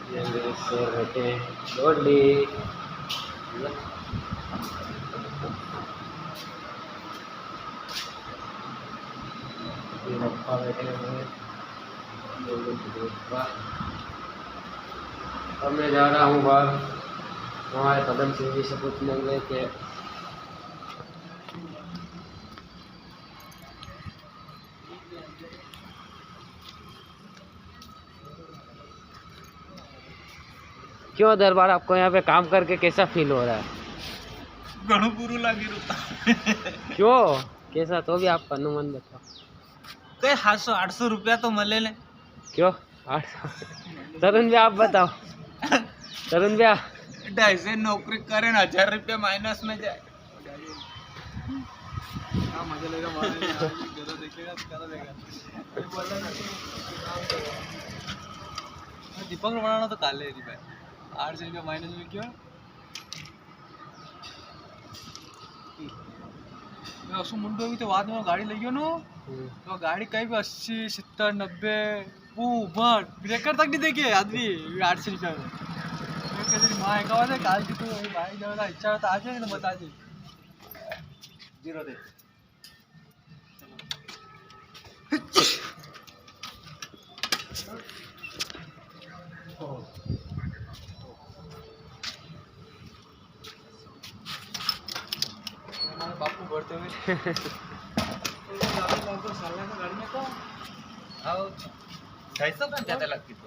ये मेरे सर बैठे लोडली पप्पा बैठे हुए। अब मैं जा रहा हूँ बाहर, हमारे कदम सिंह जी से पूछने गए कि क्यों दरबार आपको यहाँ पे काम करके कैसा फील हो रहा है? घणो बुरू लागी रहता। क्यों कैसा, तो भी आपका अनुमान बताओ। कई 700-800 रुपया तो मले ले। क्यों 800? तरुण भैया आप बताओ। तरुण भैया 250 नौकरी करे 1000 रुपया माइनस में जाए। क्या मजा लेगा मारे जरा देखेगा क्या देगा। दीपक ने बनाना तो काले है भाई। 800 रुपया माइनस में क्यों? मैं उसको मुंडो भी तो बाद में गाड़ी ले गयो नो, तो गाड़ी कहीं भी 80 70 90 वो बट ब्रेकर तक नहीं देखे आदमी 800 रुपया में। मैं कहते माँ एक बात है काल की तो भाई जब इच्छा होता आ जाए तो बता दे जीरो दे। बापू बढ़ते हुए गाड़ी में तो आओ 250 का ज्यादा लगती तो